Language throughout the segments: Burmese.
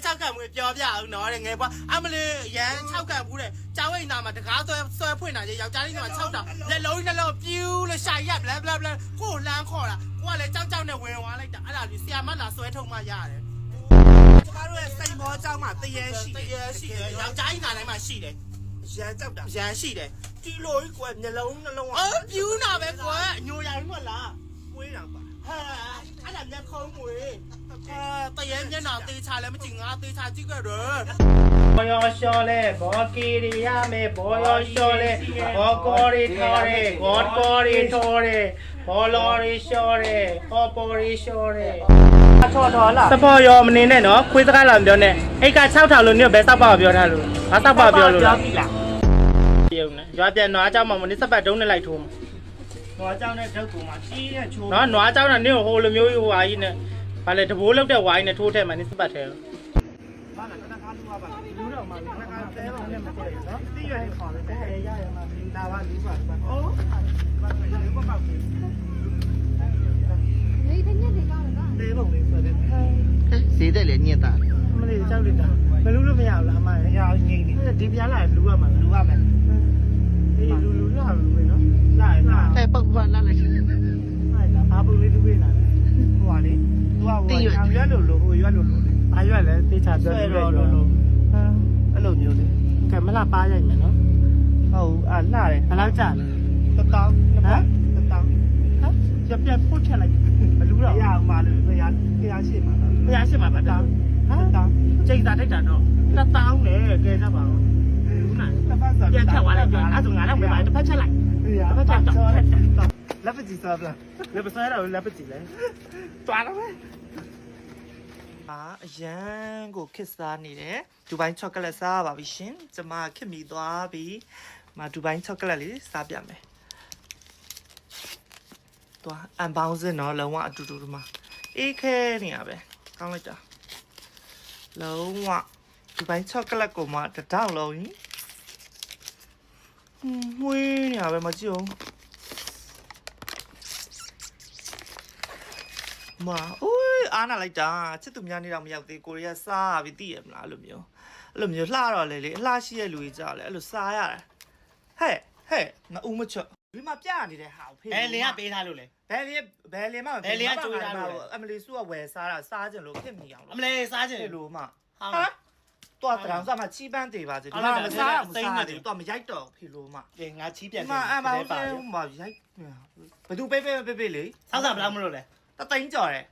6ကန်ဘူးပြောပြအောင်နော်တဲ့ငယ်ဘွားအမလေးရန်6ကန်ဘူးတဲ့ကြောင်းအိမ်သားမှာတကားဆွဲဖွင့်တာကြီးယောက်ျားလေးက6တာလက်လုံးနှလုံးပြူးလို့ရှာရက်ဘလဘလဘလကိုလမ်းခေါ်တာကိုကလည်းကြောက်နဲ့ဝင်သွားလိုက်တာအဲ့ဒါကြီးဆရာမလာဆွဲထုံမှရတယ်ကျမတို့ရဲ့စိန်ဘောเจ้าမှာတရေရှိတယ်ယောက်ျားအိမ်သားတိုင်းမှာရှိတယ်ရန်ကြောက်တာရန်ရှိတယ်ဒီလိုကြီးကွယ်မျက်လုံးနှလုံးပြူးနာပဲကွယ်ညိုရိုင်းမလားဝေးတာပါဟာအဲ့ဒါမျက်ခုံးမွေတရေမျက်နှာသေးချလည်းမကြည့်ငါသေးချကြည့်ကြတော့ဘောရောရှော်လဲဘောကီရီယာမေဘောရောရှော်လဲဘောကောရီထော်ရဲဘောကောရီထော်ရဲဘောလော်ရီရှော်ရဲဘောပေါ်ရီရှော်ရဲထော်လားစပေါ်ရောမနေနဲ့နော်ခွေးစကားလာမပြောနဲ့အိတ်က6ထောင်လို့ညဘယ်စောက်ပါပြောထားလို့ငါစောက်ပါပြောလို့လားပြုံးနဲ့ရွာပြန်နွားเจ้าမှာမနေ့စပတ်တုံးနဲ့လိုက်ထိုးမှာနွားเจ้าနဲ့ဓာတ်ကူမှာကြီးနဲ့ချိုးနော်နွားเจ้าနဲ့နင်းဟိုလိုမျိုးဟိုဟာကြီးနဲ့ဘာလဲတဘိုးလောက်တဲ့ဝိုင်းနဲ့ထိုးထဲမှာနင်းစပတ်ထဲလို့ဘာလဲခဏခါလူပါလူတော့မှာခဏခါတဲပါနဲ့မတည့်ရနော်သိရတယ်ခေါ်တယ်တဲရရမှာဒါပါလူပါအိုးဘာလဲလူမပေါက်ဘူးနေတညက်တွေကောင်းလားနေပုံလေးဆိုတဲ့ဈေးတက်လေညက်တာမလေးကြောက်လိုက်တာမလူလို့မရဘူးလားအမရရငိမ့်နေဒီပြန်လာလူရမှာလူရမယ်အေးလူလာလူပဲနော်လာလာပုတ်ပွားလာလိုက်ဟာလာဘာဘူးလေးလူပဲလာဟိုပါလေသူကဟိုရွက်လို့ဟိုရွက်လို့လေဘာရွက်လဲတေချာပြောလို့ဟမ်အဲ့လိုမျိုးလေကဲမလားပါရိုက်မယ်နော်ဟုတ်အာလှတယ်ဘယ်လောက်ကြာလဲ1000ဟမ်1000ဟမ်ကြပြတ်ပို့ချက်လိုက်ဘလူတော့ရအောင်ပါလို့ဘယ်ရရှိမှာဘယ်ရရှိမှာပါတောင်းဟမ်တောင်းချိန်သာထိုက်တာတော့1000နဲ့ကဲကြပါဦးဘူးနိုင်ပြန်ချက်သွားလိုက်ကြအဲ့ဒါငါတော့မပါတစ်ဖက်ချက်လိုက်တစ်ဖက်ချက်တော့လက်ပကြီးစားလားလက်ပစားတော့လက်ပကြီးလဲတွားတော့ပဲအရန်ကိုခစ်စားနေတယ်ဒူဘိုင်းချောကလက်စားပါပြီရှင်ကျမခစ်မိသွားပြီဒူဘိုင်းချောကလက်လေးစားပြမယ်သွားအန်ဘောင်းစင်တော့လုံးဝအတူတူဒီမှာအေးခဲနေရပဲကောင်းလိုက်တာလုံးဝဒူဘိုင်းချောကလက်ကိုမှတတောက်လုံးကြီးမွေးနေရပဲမကြည့်အောင်အိုးအားနာလိုက်တာချစ်သူများနေတော့မရောက်သေးကိုရီးယားစားပြီသိရမလားအဲ့လိုမျိုးလှတော့လေအလှရှိရဲ့လူကြီးကြောက်လေအဲ့လိုစားရတယ်ဟဲ့ငါဦးမချွတ်ဒီမှာပြနေတဲ့ဟာကိုဖေးဘယ်လင်ကပေးထားလို့လဲဘယ်လင်မဘယ်လင်ကကြိုးထားလို့အမလီစုကဝယ်စားကြလို့ဖြစ်မိအောင်အမလေးစားကြလို့မှဟာတော့တရောင်စားမှချီးပန်းသေးပါစေဒီမှာမစားတယ်တော့မရိုက်တော့ဖေလို့မှငါချီးပြန်တယ်အမအောင်ပါရိုက်ဘသူပေးလေဆောက်စားဘယ်လောက်မလို့လဲတသိန်းကျော်တယ်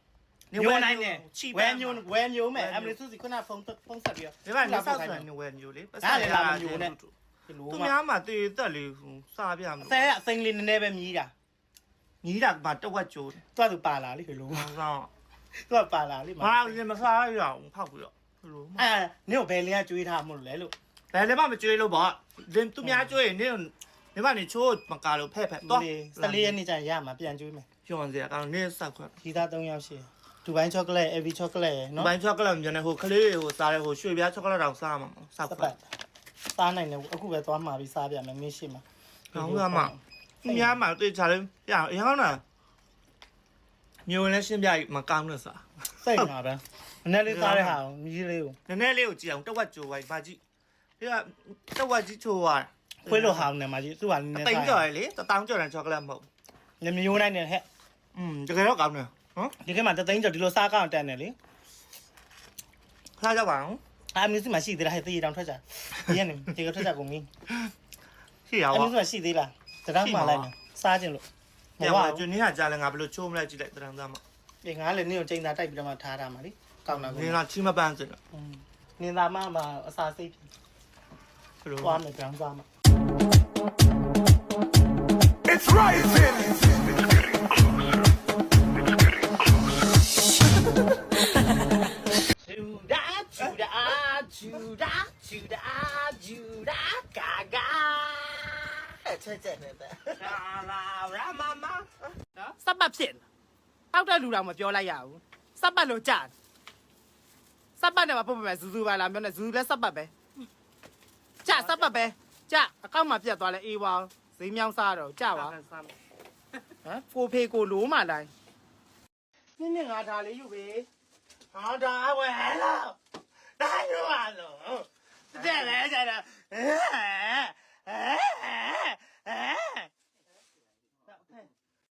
မျိုးနိုင်နဲ့ဝဲမျိုးမဲ့အမလေးစုစီခုနဖုန်းဆက်ပြီးတော့ဒီမှာနေဆောက်ဆန်ဝဲမျိုးလေပတ်စံလာမျိုးနဲ့သူများမှတေးသက်လေစားပြမလို့အစိမ်းလေးနည်းနည်းပဲမြည်တာမှတဝက်ကျိုးတယ်သူပါလာလေလို့ဆောင်းသူပါလာလေဘာလဲမစားရအောင်ဖောက်ပြီးတော့လို့နင့်ကိုဘယ်လင်းကကျွေးထားမလို့လဲလို့ဘယ်လည်းမကျွေးလို့ပေါ့သူများကျွေးရင်နင့်နေချိုးမကာလို့ဖက်တော့14ရက်နေ့ကျရင်ရမှာပြန်ကျွေးမယ်ညွန်စရာကောင်းနင့်စောက်ခွက်ဒီသား3ယောက်ရှိဒူဘိုင်းချောကလက်အေဗီချောကလက်နော်ဒူဘိုင်းချောကလက်မြန်နေဟိုကလေးဟိုစားတယ်ဟိုရွှေပြားချောကလက်တောင်စားမှာစောက်ခွက်စားနိုင်တယ်အခုပဲသွားမှာပြီးစားပြမယ်မင်းရှိမှာကောင်းသားမှာများမှာတွေ့ချာလေးပြအောင်အရင်ကမျိုးလည်းရှင်းပြမကောင်းလို့စားစိတ်မှာပဲနည်းနည်းလေးစားတဲ့ဟာမြည်လေးကိုနည်းနည်းလေးကိုကြည့်အောင်တဝက်ကြိုဝိုင်းပါကြည့်ဒီကတဝက်ကြီးချိုးသွားခွေးလိုဟာနဲ့မှာကြည့်သူ့ဟာနည်းနည်းစားတိန်ကြော်လေ1000ကျော်တဲ့ချောကလက်မဟုတ်ညမျိုးနိုင်နေဟဲ့တကယ်တော့ကောင်းတယ်နော်ဒီကမှာ3သိန်းကျော်ဒီလိုစားကောင်းတက်နေလေခါကြပါအောင်အမျိုးစီမရှိသေးလားဟဲ့တေးတောင်ထွက်ကြဒီကနေဒီကထွက်ကြကုန်ပြီရှိရပါအမျိုးစီမရှိသေးလားတရမ်းမှလိုက်မယ်စားခြင်းလို့မဟုတ်ဘူးကျွန်းနေကကြားလဲငါဘယ်လိုချိုးမလဲကြည့်လိုက်တရမ်းသားမှာဒီငါလည်းနင်းကိုချိန်သာတိုက်ပြီးတော့မှထားတာမှာလေကောင်းတာကိုနင်းကချီမပန်းစင်တော့နင်းသားမှအစာစိတ်ဘယ်လိုသွားမယ်တရမ်းသားမှာ It's rising Juda gaga ချက်နေပဲရာမမနော်စပတ်ဖြစ်တောက်တဲ့လူတော်မပြောလိုက်ရဘူးစပတ်လို့ကြာစပတ်နဲ့မပုတ်ပဲဇူဇူပါလားပြောနေဇူလည်းစပတ်ပဲကြာစပတ်ပဲကြာအကောက်မှာပြတ်သွားလဲအေးဝါဈေးမြောင်းစားတော့ကြာပါဟမ်ကိုဖေကိုလိုးမှလိုက်နင်းငါဒါလေးယူပဲဟာဒါဝဲလာဒါ အဲ့